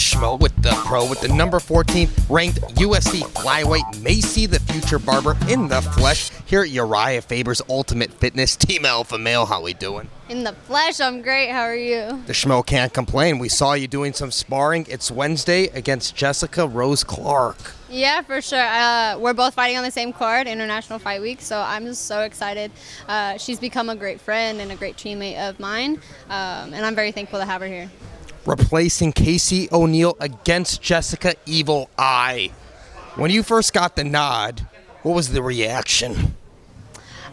Schmo with the pro, with the number 14 ranked UFC Flyweight Maycee, the future Barber in the flesh, here at Urijah Faber's Ultimate Fitness. Team Alpha Male, how we doing? In the flesh, I'm great. How are you? The Schmo can't complain. We saw you doing some sparring. It's Wednesday against Jessica Rose Clark. Yeah, for sure. We're both fighting on the same card, International Fight Week, so I'm just so excited. She's become a great friend and a great teammate of mine, and I'm very thankful to have her here. Replacing Casey O'Neill against Jessica Evil Eye. When you first got the nod, what was the reaction?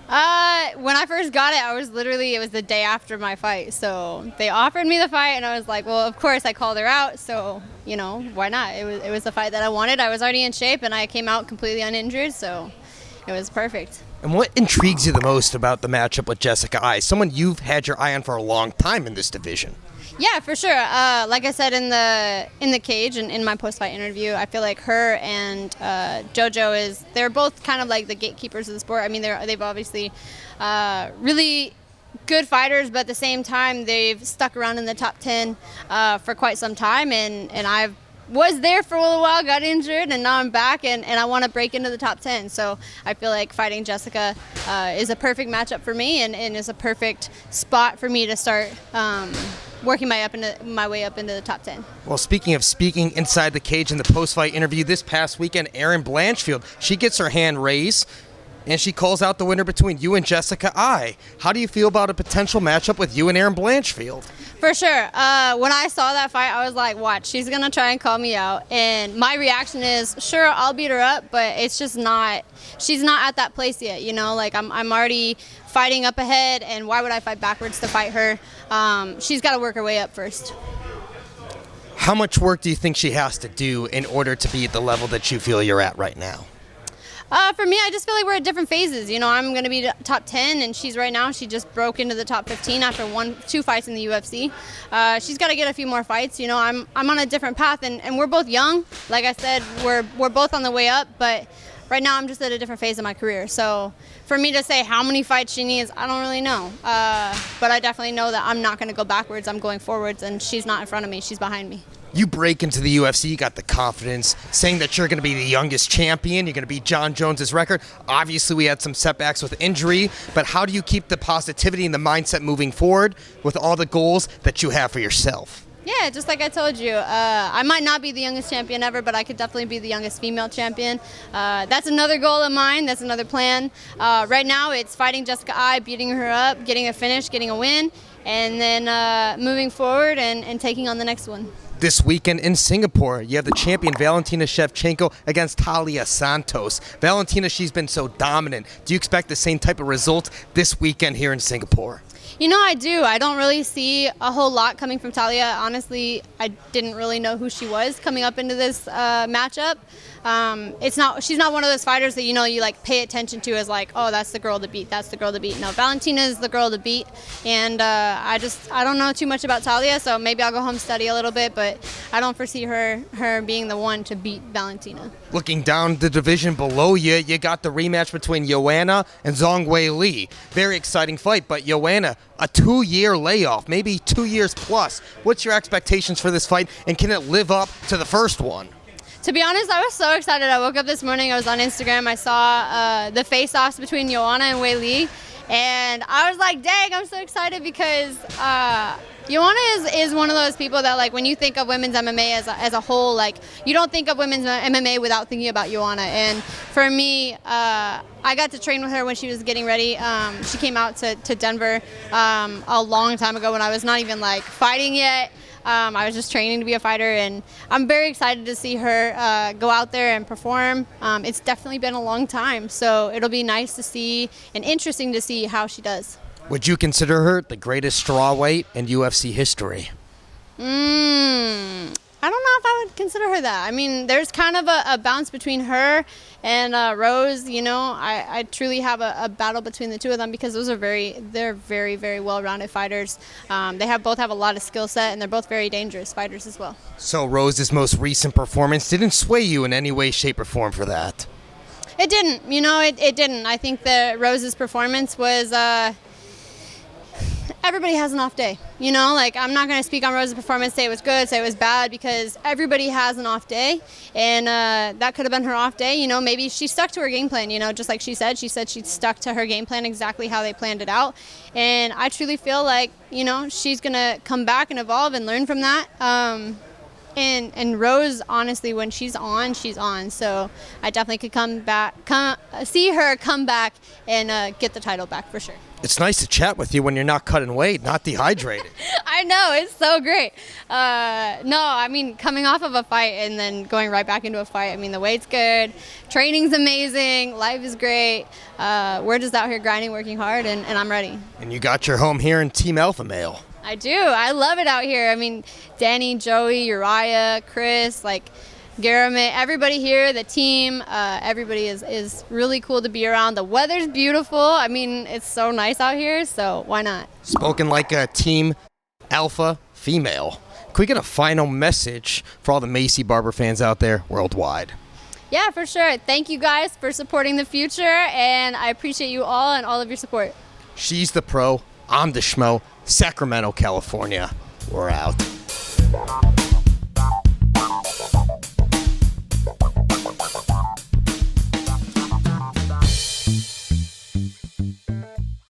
When I first got it, it was the day after my fight. So they offered me the fight, and I was like, well, of course, I called her out. So, why not? It was the fight that I wanted. I was already in shape, and I came out completely uninjured, so it was perfect. And what intrigues you the most about the matchup with Jessica Eye? Someone you've had your eye on for a long time in this division. Yeah, for sure. Like I said in the cage and in my post-fight interview, I feel like her and JoJo they're both kind of like the gatekeepers of the sport. I mean, they've obviously really good fighters, but at the same time, they've stuck around in the top 10 for quite some time, and I was there for a little while, got injured, and now I'm back, and I want to break into the top 10. So I feel like fighting Jessica is a perfect matchup for me, and is a perfect spot for me to start working my way up into the top 10. Well, speaking of speaking inside the cage in the post-fight interview this past weekend, Erin Blanchfield, she gets her hand raised, and she calls out the winner between you and Jessica Eye. How do you feel about a potential matchup with you and Erin Blanchfield? For sure. When I saw that fight, I was like, watch, she's going to try and call me out. And my reaction is, sure, I'll beat her up, but it's just not, she's not at that place yet, Like, I'm already fighting up ahead, and why would I fight backwards to fight her? She's got to work her way up first. How much work do you think she has to do in order to be at the level that you feel you're at right now? For me, I just feel like we're at different phases. I'm going to be top 10, and she just broke into the top 15 after 2 fights in the UFC. She's got to get a few more fights. I'm on a different path, and we're both young. Like I said, we're both on the way up, but right now I'm just at a different phase of my career. So for me to say how many fights she needs, I don't really know. But I definitely know that I'm not going to go backwards. I'm going forwards, and she's not in front of me. She's behind me. You break into the UFC, you got the confidence, saying that you're going to be the youngest champion, you're going to beat John Jones's record. Obviously, we had some setbacks with injury, but how do you keep the positivity and the mindset moving forward with all the goals that you have for yourself? Yeah, just like I told you, I might not be the youngest champion ever, but I could definitely be the youngest female champion. That's another goal of mine. That's another plan. Right now, it's fighting Jessica Eye, beating her up, getting a finish, getting a win, and then moving forward and taking on the next one. This weekend in Singapore, you have the champion Valentina Shevchenko against Talia Santos. Valentina, she's been so dominant. Do you expect the same type of results this weekend here in Singapore? I do. I don't really see a whole lot coming from Talia. Honestly, I didn't really know who she was coming up into this matchup. She's not one of those fighters that you like pay attention to as like, oh, that's the girl to beat. That's the girl to beat. No, Valentina is the girl to beat, and I don't know too much about Talia, so maybe I'll go home study a little bit, but I don't foresee her being the one to beat Valentina. Looking down the division below you, you got the rematch between Joanna and Zhongwei Li. Very exciting fight, but Joanna, a 2-year layoff, maybe 2 years plus. What's your expectations for this fight, and can it live up to the first one? To be honest, I was so excited. I woke up this morning, I was on Instagram, I saw the face-offs between Joanna and Wei Li, and I was like, dang, I'm so excited because Joanna is one of those people that, like, when you think of women's MMA as a whole, like, you don't think of women's MMA without thinking about Joanna. And for me, I got to train with her when she was getting ready. She came out to Denver a long time ago when I was not even, like, fighting yet. I was just training to be a fighter, and I'm very excited to see her go out there and perform. It's definitely been a long time, so it'll be nice to see and interesting to see how she does. Would you consider her the greatest strawweight in UFC history? I don't know if I would consider her that. I mean, there's kind of a bounce between her and Rose. I truly have a battle between the two of them because they're very, very well-rounded fighters. They both have a lot of skill set, and they're both very dangerous fighters as well. So Rose's most recent performance didn't sway you in any way, shape, or form for that? It didn't. It didn't. I think that Rose's performance was everybody has an off day, you know, like I'm not going to speak on Rose's performance, say it was good, say it was bad, because everybody has an off day, and that could have been her off day, you know, maybe she stuck to her game plan, you know, just like she said she stuck to her game plan exactly how they planned it out, and I truly feel like, you know, she's going to come back and evolve and learn from that. And Rose, honestly, when she's on, so I definitely could see her come back and get the title back for sure. It's nice to chat with you when you're not cutting weight, not dehydrated. I know, it's so great. No, I mean, coming off of a fight and then going right back into a fight, I mean, the weight's good, training's amazing, life is great. We're just out here grinding, working hard, and I'm ready. And you got your home here in Team Alpha Male. I do. I love it out here. I mean, Danny, Joey, Uriah, Chris, like Garamit, everybody here, the team, everybody is really cool to be around. The weather's beautiful. I mean, it's so nice out here, so why not? Spoken like a Team Alpha female. Can we get a final message for all the Maycee Barber fans out there worldwide? Yeah, for sure. Thank you guys for supporting the future, and I appreciate you all and all of your support. She's the pro. I'm the Schmo. Sacramento, California. We're out.